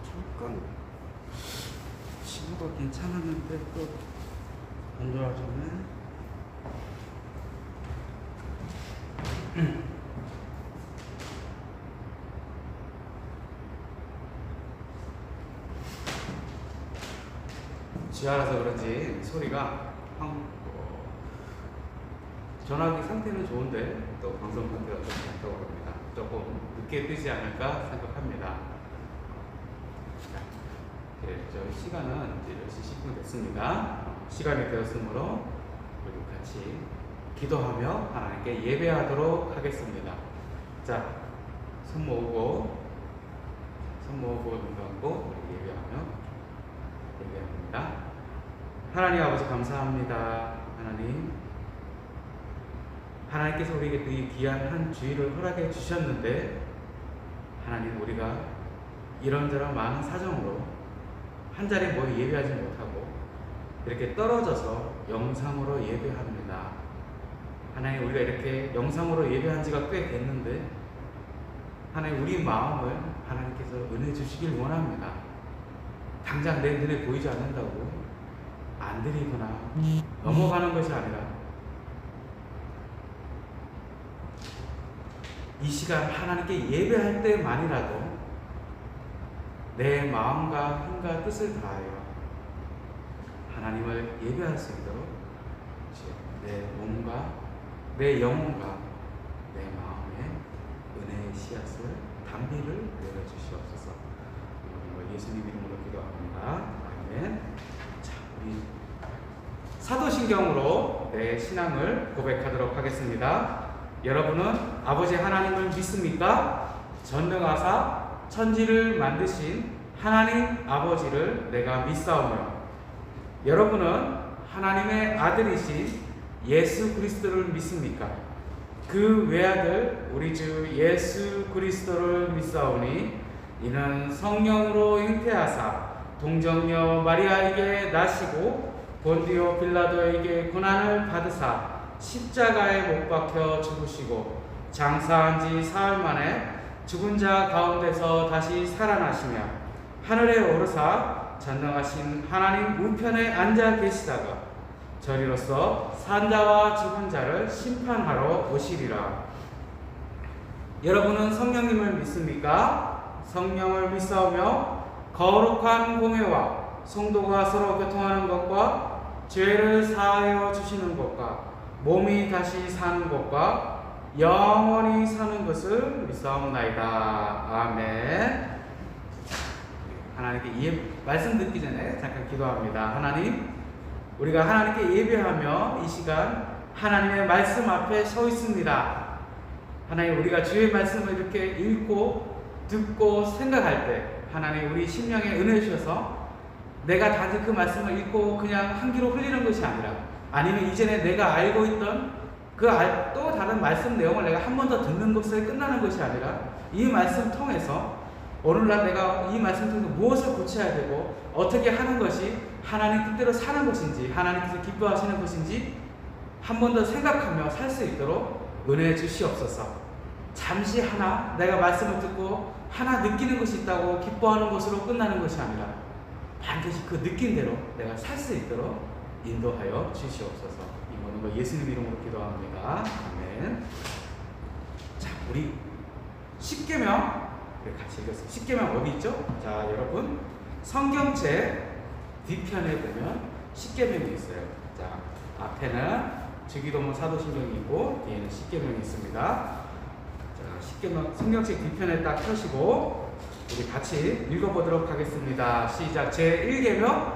잠깐 친구가 괜찮았는데 또 안 좋아졌네. 지하라서 그런지 소리가 전화기 상태는 좋은데 또 방송 상태가 좀 좋다고 합니다. 조금 늦게 뜨지 않을까 생각합니다. 자, 저희 시간은 이제 10시 10분 됐습니다. 시간이 되었으므로 우리 같이 기도하며 하나님께 예배하도록 하겠습니다. 자, 손 모으고 눈 감고 예배합니다. 하나님 아버지 감사합니다. 하나님께서 우리에게 이 귀한 한 주일을 허락해 주셨는데, 하나님, 우리가 이런저런 많은 사정으로 한 자리에 모여 예배하지 못하고 이렇게 떨어져서 영상으로 예배합니다. 하나님, 우리가 이렇게 영상으로 예배한 지가 꽤 됐는데, 하나님, 우리 마음을 하나님께서 은혜 주시길 원합니다. 당장 내 눈에 보이지 않는다고 안 드리거나 넘어가는 것이 아니라, 이 시간 하나님께 예배할 때만이라도 내 마음과 힘과 뜻을 다하여 하나님을 예배할 수 있도록 내 몸과 내 영혼과 내 마음에 은혜의 씨앗을 단비를 내려주시옵소서. 예수님 이름으로 기도합니다. 아멘. 자, 우리 사도신경으로 내 신앙을 고백하도록 하겠습니다. 여러분은 아버지 하나님을 믿습니까? 전능하사 천지를 만드신 하나님 아버지를 내가 믿사오며, 여러분은 하나님의 아들이신 예수 그리스도를 믿습니까? 그 외아들 우리 주 예수 그리스도를 믿사오니, 이는 성령으로 잉태하사 동정녀 마리아에게 나시고 본디오 빌라도에게 고난을 받으사 십자가에 못 박혀 죽으시고 장사한 지 사흘 만에 죽은 자 가운데서 다시 살아나시며 하늘에 오르사 전능하신 하나님 우편에 앉아 계시다가 저리로서 산자와 죽은 자를 심판하러 오시리라. 여러분은 성령님을 믿습니까? 성령을 믿사오며 거룩한 공회와 성도가 서로 교통하는 것과 죄를 사하여 주시는 것과 몸이 다시 사는 것과 영원히 사는 것을 믿사옵나이다. 아멘. 하나님께 말씀 듣기 전에 잠깐 기도합니다. 하나님, 우리가 하나님께 예배하며 이 시간 하나님의 말씀 앞에 서 있습니다. 하나님, 우리가 주의 말씀을 이렇게 읽고 듣고 생각할 때 하나님 우리 심령에 은혜 주셔서 내가 단지 그 말씀을 읽고 그냥 한 귀로 흘리는 것이 아니라, 아니면 이전에 내가 알고 있던 또 다른 말씀 내용을 내가 한 번 더 듣는 것에 끝나는 것이 아니라, 이 말씀 통해서 오늘날 내가 이 말씀 통해서 무엇을 고쳐야 되고 어떻게 하는 것이 하나님 뜻대로 사는 것인지, 하나님께서 기뻐하시는 것인지 한 번 더 생각하며 살 수 있도록 은혜 주시옵소서. 잠시 하나 내가 말씀을 듣고 하나 느끼는 것이 있다고 기뻐하는 것으로 끝나는 것이 아니라 반드시 그 느낀 대로 내가 살 수 있도록 인도하여 주시옵소서. 이 모든 걸 예수님 이름으로 기도합니다. 아멘. 자, 우리 십계명 같이 읽었습니다. 십계명 어디 있죠? 자, 여러분 성경책 뒤편에 보면 십계명이 있어요. 자, 앞에는 주기도문 사도신경이 있고 뒤에는 십계명이 있습니다. 자, 십계명 성경책 뒤편에 딱 펴시고 우리 같이 읽어보도록 하겠습니다. 시작. 제1계명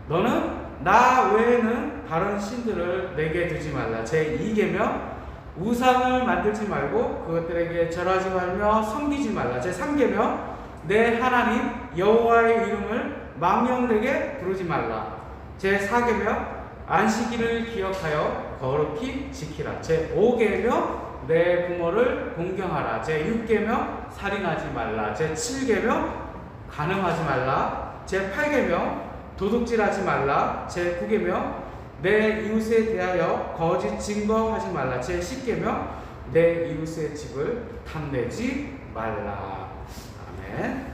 너는 나 외에는 다른 신들을 내게 두지 말라. 제2계명 우상을 만들지 말고 그것들에게 절하지 말며 섬기지 말라. 제3계명 내 하나님 여호와의 이름을 망령되게 부르지 말라. 제4계명 안식일을 기억하여 거룩히 지키라. 제5계명 내 부모를 공경하라. 제6계명 살인하지 말라. 제7계명 간음하지 말라. 제8계명 도둑질하지 말라. 제9계명 내 이웃에 대하여 거짓 증거하지 말라. 제10계명 내 이웃의 집을 탐내지 말라. 아멘.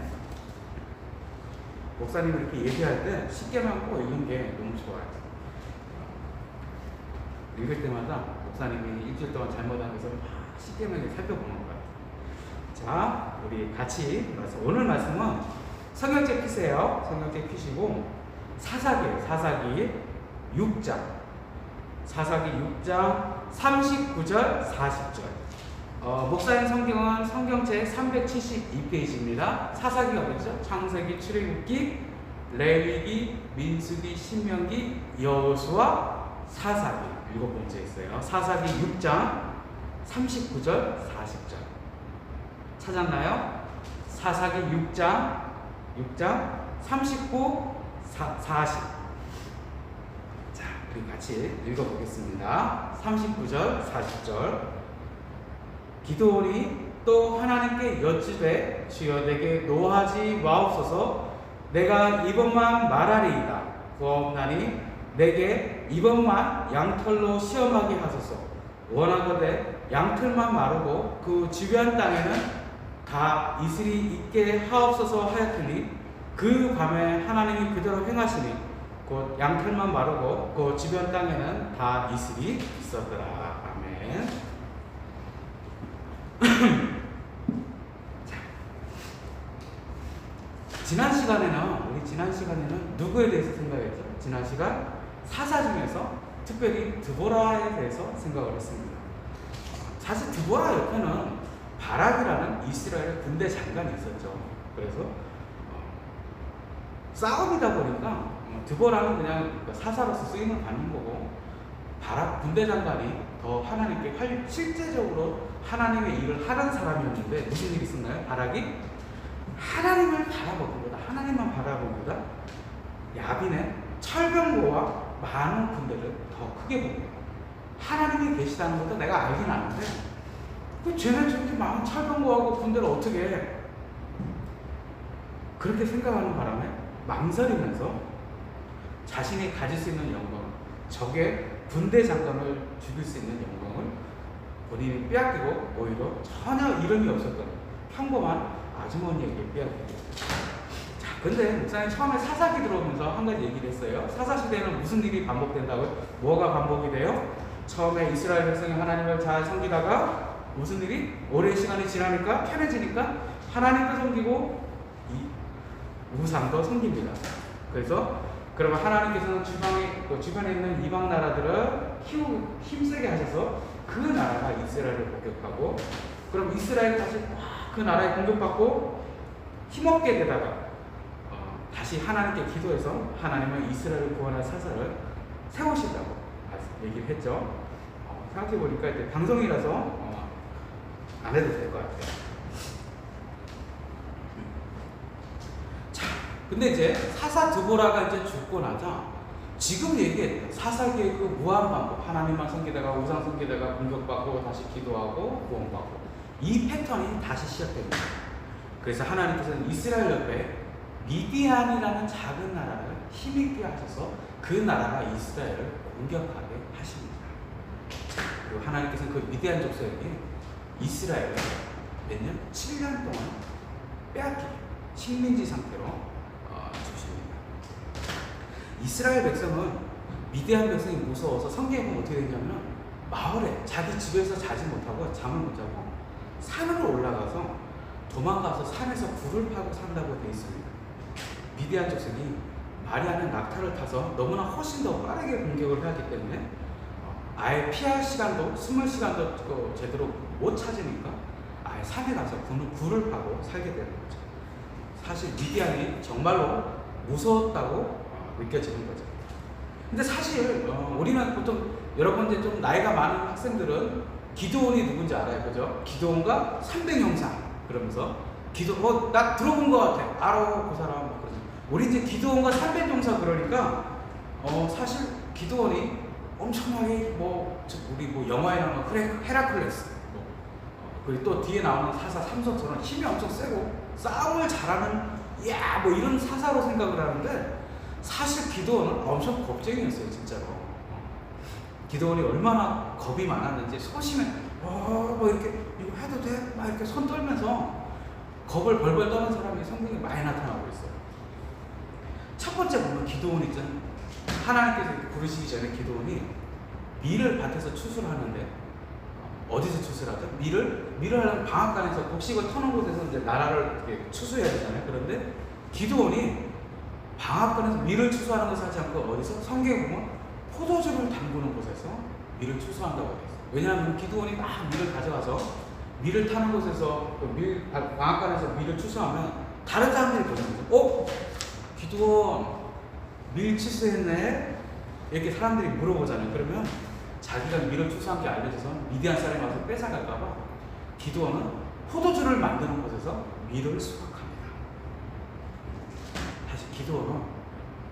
목사님이 이렇게 얘기할 때 10계명 꼭 읽는 게 너무 좋아요. 읽을 때마다 목사님이 일주일 동안 잘못한 것을 막 10계명에 살펴보는 것 같아요. 자, 우리 같이 오늘 말씀은 성경책 피세요. 성경책 피시고 사사기 6장 39절 40절. 목사님 성경은 성경책 372페이지입니다. 사사기가 어디죠? 창세기, 출애굽기, 레위기, 민수기, 신명기, 여호수아, 사사기 7번째 있어요. 사사기 6장 39절 40절 찾았나요? 사사기 6장 39, 40. 자, 우리 같이 읽어보겠습니다. 39절 40절. 기드온이 또 하나님께 여쭈되 주여 내게 노하지 마옵소서. 내가 이번만 말하리이다. 구하옵나니 내게 이번만 양털로 시험하게 하소서. 원하거든 양털만 마르고 그 주변 땅에는 다 이슬이 있게 하옵소서 하였더니 그 밤에 하나님이 그대로 행하시니 곧 양털만 마르고 그 주변 땅에는 다 이슬이 있었더라. 아멘. 자, 지난 시간에는 누구에 대해서 생각했죠? 지난 시간 사사 중에서 특별히 드보라에 대해서 생각을 했습니다. 사실 드보라 옆에는 바락이라는 이스라엘 군대 장관이 있었죠. 그래서 싸움이다 보니까 드보라는 그냥 사사로서 쓰임을 받는 거고, 바락 군대 장관이 더 하나님께 실제적으로 하나님의 일을 하는 사람이었는데 무슨 일이 있었나요? 바락이 하나님을 바라보기보다, 하나님만 바라보기보다 야빈의 철병거와 많은 군대를 더 크게 보고, 하나님이 계시다는 것도 내가 알긴 아는데 그 쟤네 저렇게 많은 철병거하고 군대를 어떻게 해? 그렇게 생각하는 바람에 망설이면서 자신이 가질 수 있는 영광, 적의 군대 장관을 죽일 수 있는 영광을 본인이 빼앗기고 오히려 전혀 이름이 없었던 평범한 아주머니에게 빼앗기고. 자, 근데 목사님 처음에 사사기 들어오면서 한 가지 얘기를 했어요. 사사시대에는 무슨 일이 반복된다고요? 뭐가 반복이 돼요? 처음에 이스라엘 백성이 하나님을 잘 섬기다가 무슨 일이? 오랜 시간이 지나니까 편해지니까 하나님도 섬기고 우상도 섬깁니다. 그래서 그러면 하나님께서는 주변에 있는 이방 나라들을 힘세게 하셔서 그 나라가 이스라엘을 공격하고, 그럼 이스라엘이 다시 그 나라에 공격받고 힘없게 되다가 다시 하나님께 기도해서 하나님은 이스라엘을 구원할 사사를 세우신다고 얘기를 했죠. 생각해보니까 이제 방송이라서 안 해도 될 것 같아요. 근데 이제 사사 드보라가 이제 죽고 나자 지금 얘기했던 사사기의 그 무한 반복, 하나님만 섬기다가 우상 섬기다가 공격받고 다시 기도하고 구원받고, 이 패턴이 다시 시작됩니다. 그래서 하나님께서는 이스라엘 옆에 미디안이라는 작은 나라를 힘있게 하셔서 그 나라가 이스라엘을 공격하게 하십니다. 그리고 하나님께서는 그 미디안 족속에게 이스라엘을 몇 년? 7년 동안 빼앗기게 식민지 상태로 주십니다. 이스라엘 백성은 미디안 백성이 무서워서 성경에 보면 어떻게 되냐면 마을에 자기 집에서 자지 못하고 잠을 못 자고 산으로 올라가서 도망가서 산에서 굴을 파고 산다고 되어 있습니다. 미디안 족속이 말이 아닌 낙타를 타서 너무나 훨씬 더 빠르게 공격을 하기 때문에 아예 피할 시간도 숨을 시간도 제대로 못 찾으니까 아예 산에 가서 굴을 파고 살게 되는 거죠. 사실 미디안이 정말로 무서웠다고 느껴지는 거죠. 근데 사실 우리는 보통 여러분들 좀 나이가 많은 학생들은 기드온이 누군지 알아요, 그죠? 기드온과 300용사 그러면서 나 들어본 것 같아. 알아, 그 사람. 우리 이제 기드온과 300용사 그러니까 사실 기드온이 엄청나게 우리 영화에 나오는 헤라클레스 그리고 또 뒤에 나오는 사사 삼손처럼 힘이 엄청 세고 싸움을 잘하는 이런 사사로 생각을 하는데 사실 기드온은 엄청 겁쟁이였어요, 진짜로. 기드온이 얼마나 겁이 많았는지 소심해 이렇게 이거 해도 돼? 막 이렇게 손 떨면서 겁을 벌벌 떠는 사람이 성경에 많이 나타나고 있어요. 첫 번째 보면 기드온이 있잖아요. 하나님께서 부르시기 전에 기드온이 밀을 밭에서 추수하는데 어디서 추수하죠? 밀을 하려면 방앗간에서 곡식을 터는 곳에서 이제 나라를 이렇게 추수해야 되잖아요. 그런데 기드온이 방앗간에서 밀을 추수하는 것을 하지 않고 어디서? 성경에 보면 포도주를 담그는 곳에서 밀을 추수한다고 되어 있어요. 왜냐하면 기드온이 막 밀을 가져가서 밀을 타는 곳에서 방앗간에서 밀을 추수하면 다른 사람들이 보는 거죠. 기드온 밀 추수했네? 이렇게 사람들이 물어보잖아요. 그러면 자기가 밀을 추수한 게 알려져서 미디안 사람이 와서 뺏어갈까봐 기드온은 포도주를 만드는 곳에서 밀을 수확합니다. 사실 기드온은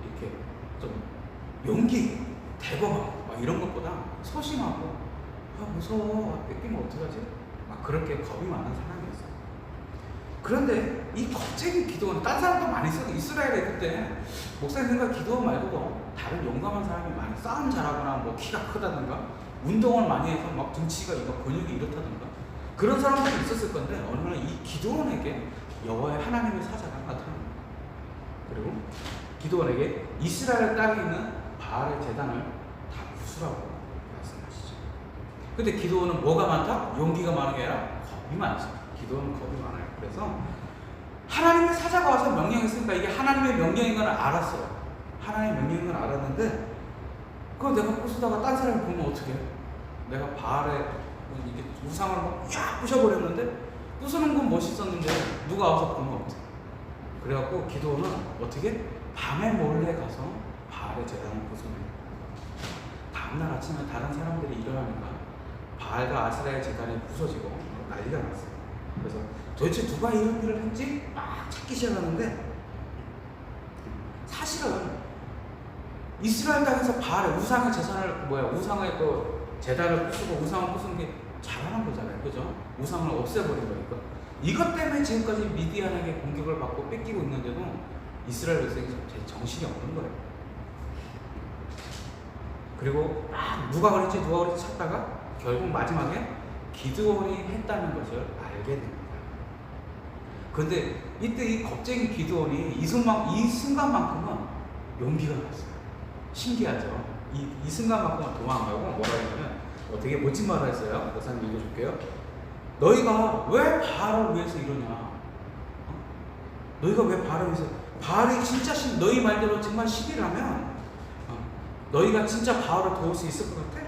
이렇게 좀 용기, 대범하고 막 이런 것보다 소심하고 무서워, 뺏기면 어떡하지? 막 그렇게 겁이 많은 사람이었어요. 그런데 이 겁쟁이 기드온, 딴 사람도 많이 있어요. 이스라엘에 그때 목사님 생각 기드온 말고도 다른 용감한 사람이 많이 싸움 잘하거나 키가 크다든가 운동을 많이 해서 막 등치가 근육이 이렇다든가 그런 사람들이 있었을 건데 어느 날 이 기드온에게 여호와의 하나님의 사자가 나타납니다. 그리고 기드온에게 이스라엘 땅에 있는 바알의 제단을 다 부수라고 말씀하시죠. 근데 기드온은 뭐가 많다? 용기가 많은 게 아니라 겁이 많죠. 기드온은 겁이 많아요. 그래서 하나님의 사자가 와서 명령했으니까 이게 하나님의 명령인 건 알았어요. 하나님의 명령인 건 알았는데 그거 내가 부수다가 딴 사람이 보면 어떡해? 내가 바알의 이렇게 우상을 부셔버렸는데 부수는 건 멋있었는데 누가 와서 보면 어떡해? 그래갖고 기드온은 어떻게? 밤에 몰래 가서 바알의 제단을 부숴내요. 다음날 아침에 다른 사람들이 일어나니까 바알과 아세라의 제단이 부서지고 난리가 났어요. 그래서 도대체 누가 이런 일을 했지? 막 찾기 시작하는데 사실은 이스라엘 땅에서 바알의 우상의 우상의 제단을 부수고 우상을 부수는 게 잘하는 거잖아요. 그죠? 우상을 없애버린 거니까. 이것 때문에 지금까지 미디안에게 공격을 받고 뺏기고 있는데도 이스라엘 백성이 정신이 없는 거예요. 그리고 누가 그랬지 찾다가 결국 마지막에 기드온이 했다는 것을 알게 됩니다. 그런데 이때 이 겁쟁이 기드온이 이 순간만큼은 용기가 났어요. 신기하죠? 이 순간만큼은 도망가고 뭐라 하냐면 되게 멋진 말을 했어요. 목사님 읽어줄게요. 너희가 왜 바알을 위해서 이러냐? 너희가 왜 바알을 위해서? 바알이 진짜 너희 말대로 정말 신이라면 너희가 진짜 바알을 도울 수 있을 것 같아?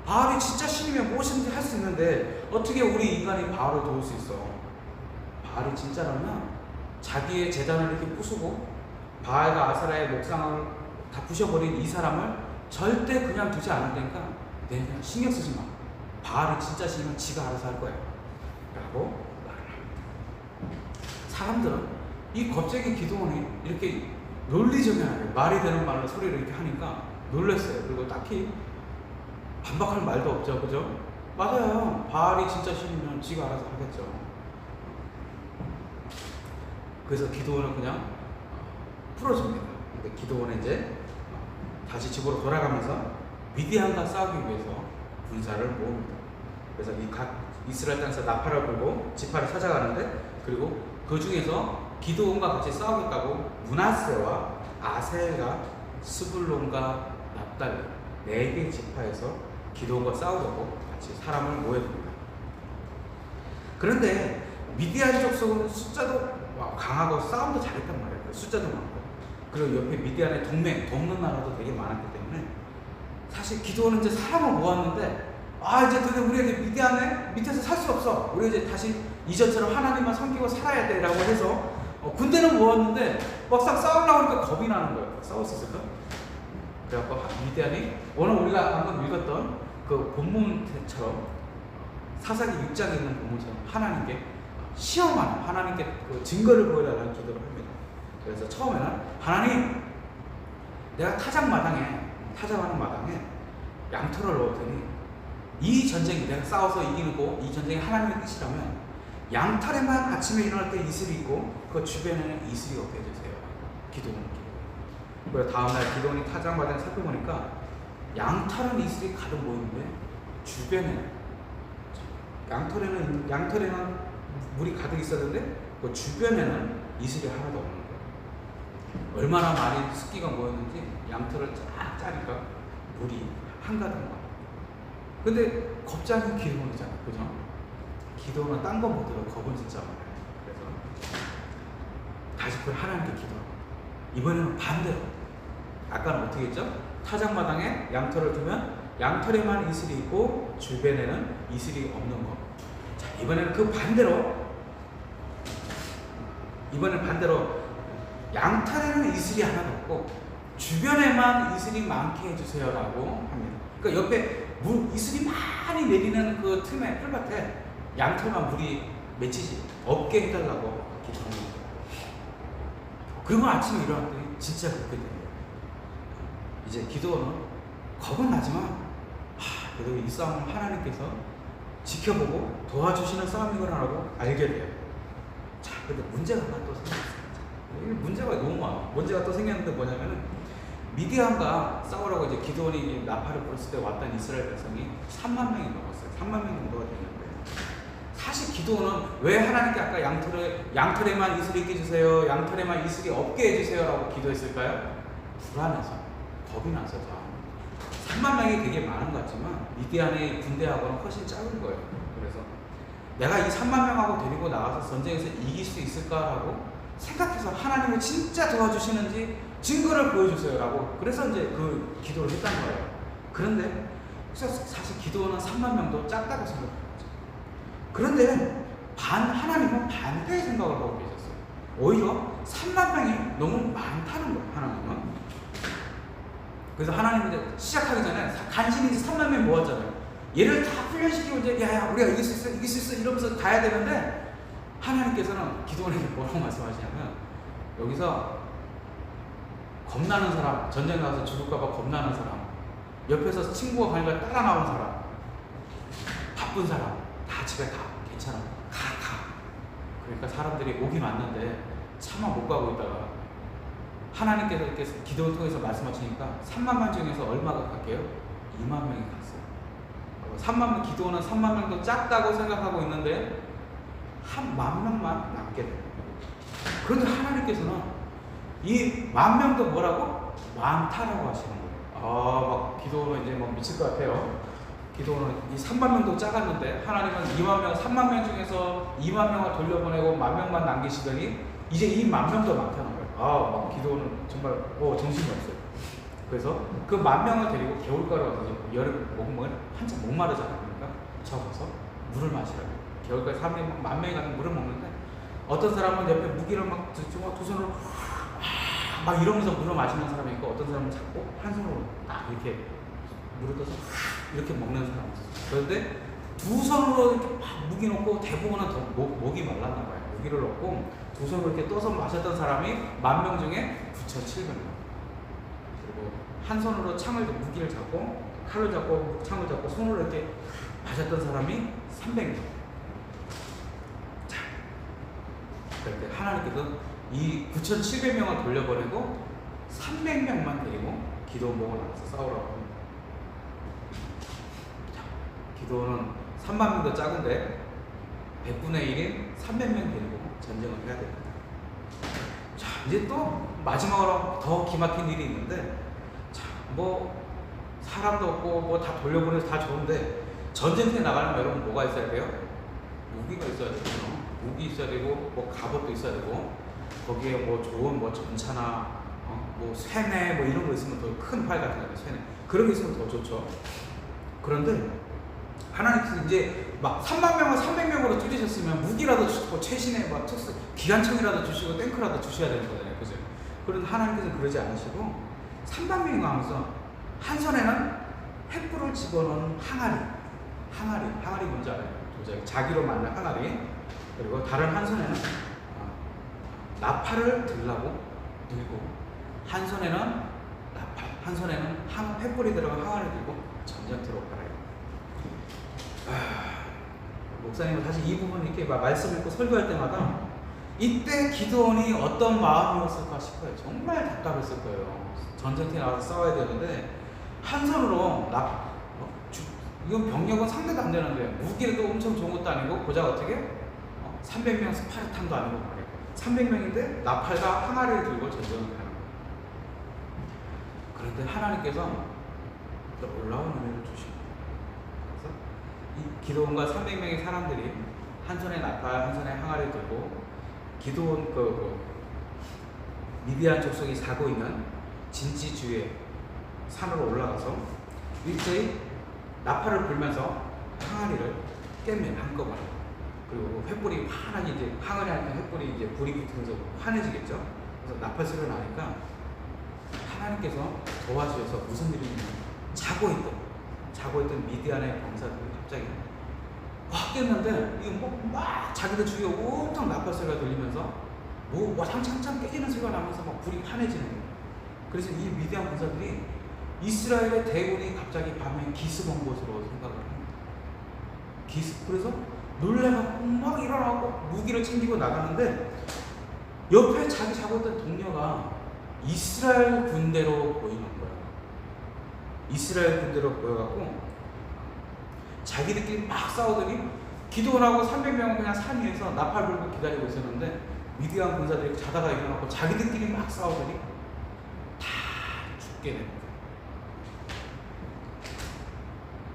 바알이 진짜 신이면 무엇이든지 할 수 있는데 어떻게 우리 인간이 바알을 도울 수 있어? 바알이 진짜라면 자기의 제단을 이렇게 부수고 바알과 아세라의 목상을 다 부셔버린 이 사람을 절대 그냥 두지 않을 테니까 그냥 신경 쓰지 마. 바알이 진짜 신이면 지가 알아서 할 거야 라고 말을 합니다. 사람들은 이 갑자기 기도원이 이렇게 논리적이하게 말이 되는 말로 소리를 이렇게 하니까 놀랐어요. 그리고 딱히 반박할 말도 없죠, 그죠? 맞아요. 바알이 진짜 신이면 지가 알아서 하겠죠. 그래서 기도원은 그냥 풀어줍니다. 근데 기도원은 이제 다시 집으로 돌아가면서 미디안과 싸우기 위해서 군사를 모읍니다. 그래서 이 각 이스라엘 땅에서 나팔을 불고 지파를 찾아가는데, 그리고 그 중에서 기드온과 같이 싸우겠다고 므낫세와 아셀과 스불론과 납달리 4개 지파에서 기드온과 싸우려고 같이 사람을 모여듭니다. 그런데 미디안 족속은 숫자도 강하고 싸움도 잘했단 말이에요. 숫자도 많고, 그리고 옆에 미디안의 동맹, 돕는 나라도 되게 많았기 때문에 사실 기드온은 이제 사람을 모았는데, 이제 근데 우리 이제 미디안에 밑에서 살 수 없어. 우리 이제 다시 이전처럼 하나님만 섬기고 살아야 돼라고 해서 군대는 모았는데 막상 싸우려고 하니까 겁이 나는 거예요. 싸울 수 있을까? 그래갖고 미디안이 오늘 우리가 방금 읽었던 그 본문처럼 사사기 6장에 있는 본문처럼 하나님께 시험하는, 하나님께 그 증거를 보여달라는 기도를 합니다. 그래서 처음에는 하나님, 내가 타작하는 마당에 양털을 넣을 테니 이 전쟁이 내가 싸워서 이기고 이 전쟁이 하나님의 뜻이라면 양털에만 아침에 일어날 때 이슬이 있고 그 주변에는 이슬이 없게 해주세요. 기도원은 그래서 다음날 기도원이 타작마당에 살펴보니까 양털은 이슬이 가득 모이는데 주변에는 양털에는 물이 가득 있었는데 그 주변에는 이슬이 하나도 없는 거예요. 얼마나 많이 습기가 모였는지 양털을 쫙 짜니까 물이 한가득 나와요. 근데 겁장이 기도원이잖아, 그죠? 기도원은 딴 거 못 들어, 겁은 진짜 많아요. 그래서 다시 그걸 하나님께 기도하고, 이번에는 반대로, 아까는 어떻게 했죠? 타작마당에 양털을 두면 양털에만 이슬이 있고 주변에는 이슬이 없는 거. 자, 이번에는 반대로 양털에는 이슬이 하나도 없고 주변에만 이슬이 많게 해주세요라고 합니다. 그러니까 옆에 이슬이 많이 내리는 그 틈에, 풀밭에 양털만 물이 맺히지 없게 해달라고 기도합니다. 그리고 아침에 일어났더니 진짜 그렇게 됩니다. 이제 기도는 겁은 나지만 그래도 이 싸움은 하나님께서 지켜보고 도와주시는 싸움이구나라고 알게 돼요. 자, 근데 문제가 하나 또 생겼어요. 문제가 너무 많아. 문제가 또 생겼는데 뭐냐면은 미디안과 싸우라고 이제 기드온이 나팔을 불었을 때 왔던 이스라엘 백성이 3만 명이 넘었어요. 3만 명 정도가 되는데, 사실 기드온은 왜 하나님께 아까 양털에만 이슬이 있게 해주세요, 양털에만 이슬이 없게 해주세요라고 기도했을까요? 불안해서, 겁이 나서. 3만 명이 되게 많은 것 같지만 미디안의 군대하고는 훨씬 작은 거예요. 그래서 내가 이 3만 명하고 데리고 나가서 전쟁에서 이길 수 있을까라고 생각해서 하나님을 진짜 도와주시는지 증거를 보여주세요라고, 그래서 이제 그 기도를 했다는 거예요. 그런데 사실 기도는 3만 명도 작다고 생각해요. 그런데 하나님은 반대의 생각을 하고 계셨어요. 오히려 3만 명이 너무 많다는 거예요, 하나님은. 그래서 하나님은 이제 시작하기 전에 간신히 3만 명 모았잖아요. 얘를 다 훈련시키고 이제 우리가 이길 수 있어 이러면서 가야 되는데, 하나님께서는 기도원에게 뭐라고 말씀하시냐면, 여기서 겁나는 사람, 전쟁 나가서 죽을까봐 겁나는 사람, 옆에서 친구가 가니까 따라 나온 사람, 바쁜 사람, 다 집에 가. 괜찮아. 가. 그러니까 사람들이 오긴 왔는데 차마 못 가고 있다가 하나님께서 이렇게 기도를 통해서 말씀하시니까 3만 명 중에서 얼마가 갈게요? 2만 명이 갔어요. 기도는 3만 명도 작다고 생각하고 있는데 1만 명만 남게 돼요. 그런데 하나님께서는 이 10,000명도 뭐라고? 많다라고 하시는 거예요. 막 기도는 이제 막 미칠 것 같아요. 기도는 이 3만 명도 작았는데 하나님은 2만 명, 3만 명 중에서 2만 명을 돌려보내고 10,000명만 남기시더니 이제 이 10,000명도 많다는 거예요. 막 기도는 정말 정신이 없어요. 그래서 그 10,000명을 데리고 겨울가로 가서 여름 먹으면 한참 목마르잖아요. 그러니까 저 가서 물을 마시라고. 겨울가에 사람들이 10,000명이 가는 물을 먹는데, 어떤 사람은 옆에 무기를 막 두 손으로 막 이러면서 물을 마시는 사람이 있고, 어떤 사람은 잡고 한 손으로 딱 이렇게 물을 떠서 이렇게 먹는 사람이 있어요. 그런데 두 손으로 이렇게 막 무기 넣고 대부분은 더 목이 말랐나 봐요. 무기를 넣고 두 손으로 이렇게 떠서 마셨던 사람이 10,000명 중에 9,700명. 그리고 한 손으로 창을 무기를 잡고 칼을 잡고 창을 잡고 손으로 이렇게 마셨던 사람이 300명. 자, 그런데 하나님께서 이 9,700명을 돌려보내고 300명만 데리고 기도원 보고 나가서 싸우라고 합니다. 자, 기도원은 30,000명도 작은데 100분의 1인 300명 데리고 전쟁을 해야 됩니다. 자, 이제 또 마지막으로 더 기막힌 일이 있는데, 자, 뭐 사람도 없고 뭐 다 돌려보내서 다 좋은데 전쟁터에 나가려면 여러분 뭐가 있어야 돼요? 무기가 있어야 되죠. 무기 있어야 되고 뭐 갑옷도 있어야 되고 거기에 뭐 좋은 뭐 전차나 뭐 쇠뇌 뭐 이런 거 있으면 더 큰 활 같은 거 쇠뇌 그런 게 있으면 더 좋죠. 그런데 하나님께서 이제 막 30,000명을 300명으로 줄이셨으면 무기라도 주시고 최신의 막 특수 기관총이라도 주시고 탱크라도 주셔야 되는 거잖아요, 그죠? 그런데 하나님께서는 그러지 않으시고 30,000명이 가면서 한 손에는 횃불을 집어넣은 항아리 뭔지 알아요? 도자기 자기로 만든 항아리. 그리고 다른 한 손에는 나팔을 들고 한 손에는 나팔, 한 손에는 횃불이 들어간 항아리를 들고 전쟁터로 가요. 목사님은 사실 이 부분 이렇게 말씀 읽고 설교할 때마다 이때 기도원이 어떤 마음이었을까 싶어요. 정말 답답했을 거예요. 전쟁터에 나가서 싸워야 되는데 한 손으로 이건 병력은 상대도 안 되는데 무기도 엄청 좋은 것도 아니고 고작 어떻게 300명 스파르탄도 아니고 말이에요. 300명인데 나팔과 항아리를 들고 전쟁을 가는 거예요. 그런데 하나님께서 놀라운 은혜를 주십니다. 그래서 이 기도원과 300명의 사람들이 한 손에 나팔, 한 손에 항아리를 들고 기도원 미디안 족속이 사고 있는 진지 주위에 산으로 올라가서 일제히 나팔을 불면서 항아리를 깹니다, 한꺼번에. 그리고 횃불이 환하게 이제 항아리 안에 횃불이 이제 불이 붙으면서 환해지겠죠. 그래서 나팔 소리가 나니까 하나님께서 도와주셔서 무슨 일이 있냐면 자고 있던 미디안의 병사들이 갑자기 확 깼는데 이거 막 자기들 주위에 온통 나팔 소리가 들리면서 뭐 창창 깨지는 소리가 나면서 막 불이 환해지는 거예요. 그래서 이 미디안 병사들이 이스라엘의 대군이 갑자기 밤에 기습 온 것으로 생각을 합니다. 그래서 놀래갖고 막 일어나고 무기를 챙기고 나가는데 옆에 자기 자고 있던 동료가 이스라엘 군대로 보이는 거예요. 이스라엘 군대로 보여갖고 자기들끼리 막 싸우더니 기도원하고 300명은 그냥 산 위에서 나팔 불고 기다리고 있었는데 미디안 군사들이 자다가 일어나고 자기들끼리 막 싸우더니 다 죽게 됩니다.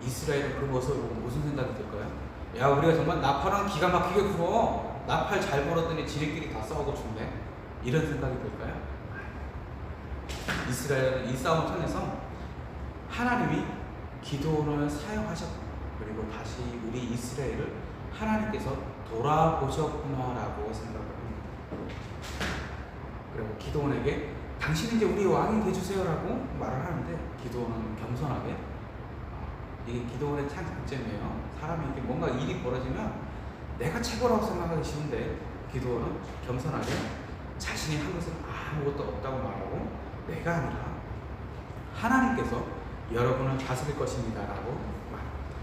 이스라엘은 그 모습을 보고 무슨 생각이 들까요? 야, 우리가 정말 나팔은 기가 막히게 불어. 나팔 잘 불었더니 지들끼리 다 싸우고 죽네. 이런 생각이 들까요? 이스라엘은 이 싸움을 통해서 하나님이 기도원을 사용하셨고 그리고 다시 우리 이스라엘을 하나님께서 돌아보셨구나라고 생각을 합니다. 그리고 기도원에게 당신이 이제 우리 왕이 되주세요라고 말을 하는데 기도원은 겸손하게 이게 기도원의 참 장점이에요. 사람이 이렇게 뭔가 일이 벌어지면 내가 최고라고 생각하기 쉬운데 기도원은 겸손하게 자신이 한 것은 아무것도 없다고 말하고 내가 아니라 하나님께서 여러분을 다스릴 것입니다 라고 말합니다.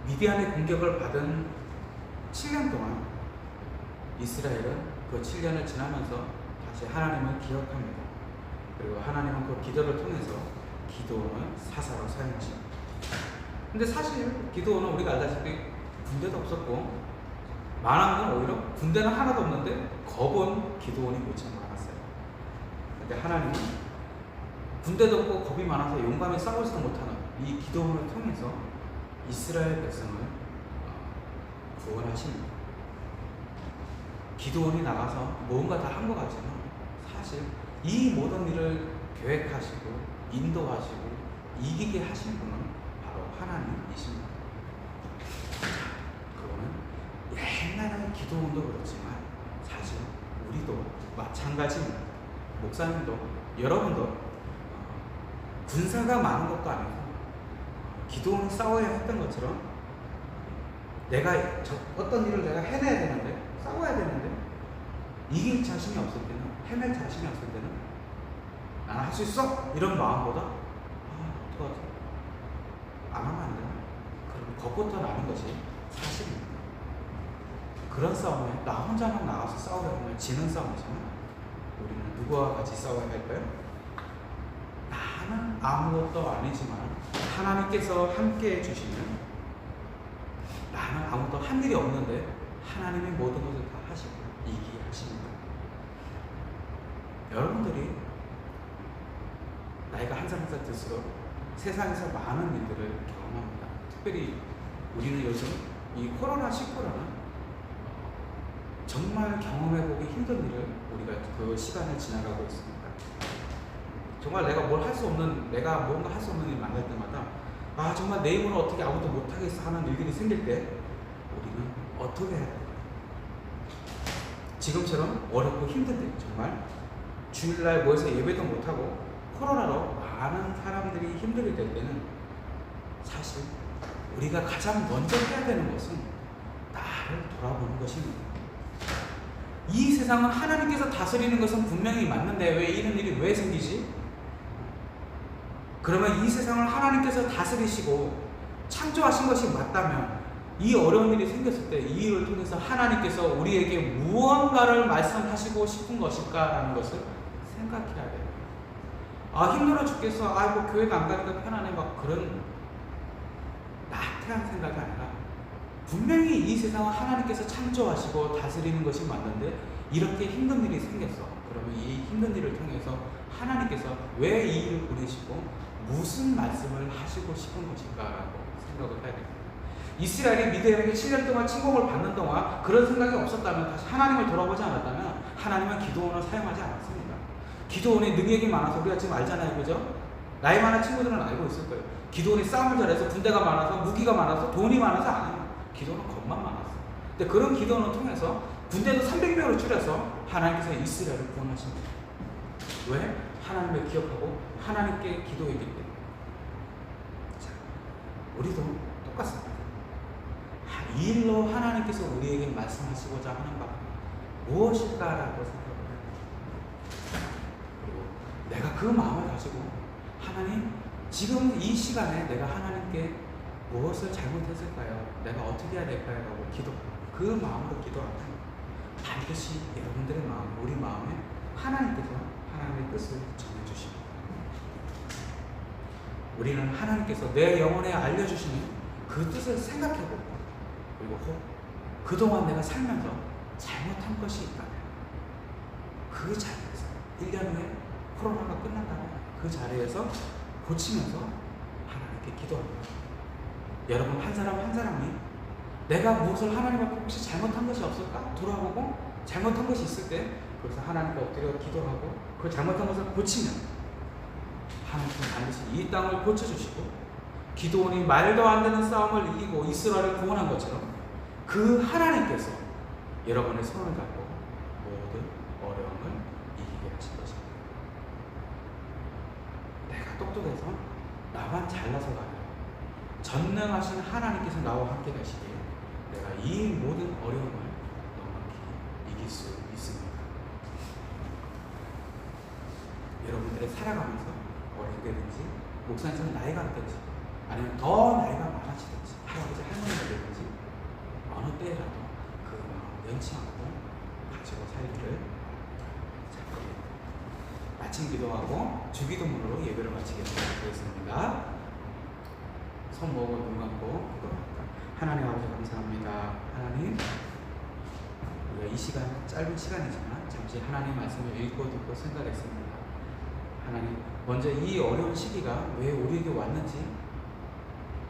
미디안의 공격을 받은 7년 동안 이스라엘은 그 7년을 지나면서 다시 하나님을 기억합니다. 그리고 하나님은 그 기도를 통해서 기도원을 사사로 사용하십니다. 근데 사실 기도원은 우리가 알다시피 군대도 없었고 많은 건 오히려 군대는 하나도 없는데 겁은 기도원이 무척 많았어요. 근데 하나님은 군대도 없고 겁이 많아서 용감히 싸우지도 못하는 이 기도원을 통해서 이스라엘 백성을 구원하십니다. 기도원이 나가서 뭔가 다 한 것 같지만 사실 이 모든 일을 계획하시고 인도하시고 이기게 하신 분은 바로 하나님이십니다. 그거는 옛날에 기도원도 그렇지만 사실 우리도 마찬가지입니다. 목사님도 여러분도 군사가 많은 것도 아니고 기도원이 싸워야 했던 것처럼 내가 어떤 일을 내가 해내야 되는데, 싸워야 되는데, 이길 자신이 없을 때는, 해낼 자신이 없을 때는 나는 할 수 있어! 이런 마음보다 어떡하지? 안 하면 안 되나? 그럼 겁부터 나는 것이 사실입니다. 그런 싸움에 나 혼자만 나가서 싸우려고 하면 지는 싸움이지만 우리는 누구와 같이 싸워야 할까요? 나는 아무것도 아니지만 하나님께서 함께 해주시면, 나는 아무것도 한 일이 없는데 하나님이 모든 것을 다 하시고 이기게 하십니다. 여러분들이 나이가 한 살 한 살 들수록 세상에서 많은 일들을 경험합니다. 특별히 우리는 요즘 이 코로나19라는 정말 경험해보기 힘든 일을 우리가 그 시간을 지나가고 있습니다. 정말 내가 뭘 할 수 없는, 내가 뭔가 할 수 없는 일 만날 때마다 정말 내 힘으로 어떻게 아무도 못하겠어 하는 일들이 생길 때 우리는 어떻게 해야 될까요? 지금처럼 어렵고 힘든 때, 정말 주일날 모여서 예배도 못하고 코로나로 많은 사람들이 힘들게 될 때는 사실 우리가 가장 먼저 해야 되는 것은 나를 돌아보는 것입니다. 이 세상은 하나님께서 다스리는 것은 분명히 맞는데 왜 이런 일이 왜 생기지? 그러면 이 세상을 하나님께서 다스리시고 창조하신 것이 맞다면 이 어려운 일이 생겼을 때 이 일을 통해서 하나님께서 우리에게 무언가를 말씀하시고 싶은 것일까라는 것을 생각해야 돼요. 힘들어 죽겠어. 뭐 교회가 안 가니까 편하네. 막 그런 나태한 생각이 아니라, 분명히 이 세상은 하나님께서 창조하시고 다스리는 것이 맞는데 이렇게 힘든 일이 생겼어. 그러면 이 힘든 일을 통해서 하나님께서 왜 이 일을 보내시고 무슨 말씀을 하시고 싶은 것일까라고 생각을 해야 됩니다. 이스라엘이 미디안에게 7년 동안 침공을 받는 동안 그런 생각이 없었다면, 다시 하나님을 돌아보지 않았다면 하나님은 기드온을 사용하지 않았습니다. 기드온이 능력이 많아서 우리가 지금 알잖아요, 그죠? 나이 많은 친구들은 알고 있을 거예요. 기드온이 싸움을 잘해서 군대가 많아서 무기가 많아서 돈이 많아서 아니에요. 기드온은 겁만 많았어. 근데 그런 기드온을 통해서 군대도 300명으로 줄여서 하나님께서 이스라엘을 구원하십니다. 왜? 하나님을 기억하고 하나님께 기도했기 때문에. 자, 우리도 똑같습니다. 이 일로 하나님께서 우리에게 말씀하시고자 하는 바가 무엇일까라고 생각을 해요. 그리고 내가 그 마음을 가지고 하나님, 지금 이 시간에 내가 하나님께 무엇을 잘못했을까요? 내가 어떻게 해야 될까요? 라고 그 마음으로 기도한다면 반드시 여러분들의 마음, 우리 마음에 하나님께서 하나님의 뜻을 전해주십니다. 우리는 하나님께서 내 영혼에 알려주시는 그 뜻을 생각해보고, 그리고 그동안 내가 살면서 잘못한 것이 있다면 그 자리에서 1년 후에 코로나가 끝난다면 그 자리에서 고치면서 하나님께 기도합니다. 여러분 한 사람 한 사람이 내가 무엇을 하나님 앞에 혹시 잘못한 것이 없을까? 돌아보고 잘못한 것이 있을 때 그래서 하나님께 엎드려 기도하고 그 잘못한 것을 고치면 하나님께서 반드시 이 땅을 고쳐주시고, 기드온이 말도 안 되는 싸움을 이기고 이스라엘을 구원한 것처럼 그 하나님께서 여러분의 손을 잡고 모든 어려움을 이기게 하실 것입니다. 내가 똑똑해서 나만 잘나서가 아니라 전능하신 하나님께서 나와 함께 가시기에 내가 이 모든 어려움을 넉넉히 이길 수 있습니다. 여러분들의 살아가면서 어릴 때든지 목사님처럼 나이가 있든지 아니면 더 나이가 많아지든지 할아버지 할머니가 되든지 어느 때라도 그 마음 연치 않고 가지고 살기를 부탁드립니다. 마침 기도하고 주기도문으로 예배를 마치겠습니다. 손 모으고 눈 감고 기도합니다. 하나님 아버지 감사합니다. 하나님, 우리가 이 시간, 짧은 시간이지만 잠시 하나님 말씀을 읽고 듣고 생각했습니다. 하나님, 먼저 이 어려운 시기가 왜 우리에게 왔는지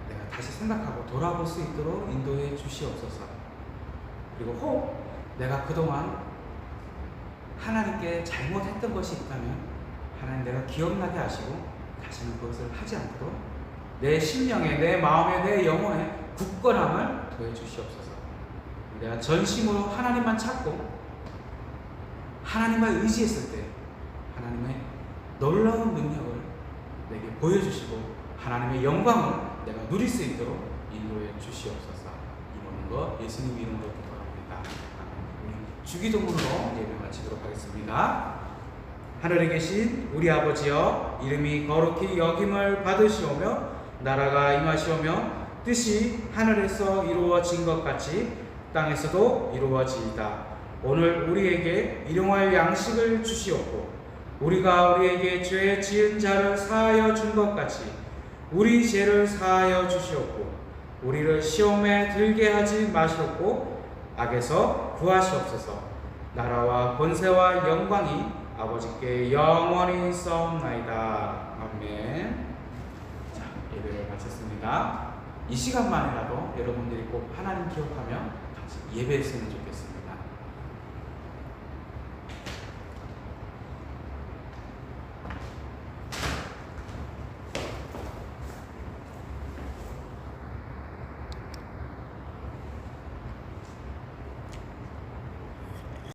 내가 다시 생각하고 돌아볼 수 있도록 인도해 주시옵소서. 그리고 혹 내가 그동안 하나님께 잘못했던 것이 있다면 하나님 내가 기억나게 하시고 다시는 그것을 하지 않도록 내 심령에, 내 마음에, 내 영혼에 굳건함을 더해 주시옵소서. 내가 전심으로 하나님만 찾고 하나님만 의지했을 때 하나님의 놀라운 능력을 내게 보여주시고 하나님의 영광을 내가 누릴 수 있도록 인도해 주시옵소서. 이 없는 것 예수님 이름으로 기도합니다. 우리 주기도문으로 예배 마치도록 하겠습니다. 하늘에 계신 우리 아버지여, 이름이 거룩히 여김을 받으시오며 나라가 임하시오며 뜻이 하늘에서 이루어진 것 같이 땅에서도 이루어지이다. 오늘 우리에게 일용할 양식을 주시옵고 우리가 우리에게 죄 지은 자를 사하여 준 것 같이 우리 죄를 사하여 주시옵고 우리를 시험에 들게 하지 마시옵고 악에서 구하시옵소서. 나라와 권세와 영광이 아버지께 영원히 있사옵나이다. 아멘. 자, 예배를 마쳤습니다. 이 시간만이라도 여러분들이 꼭 하나님 기억하며 같이 예배했으면 좋겠습니다.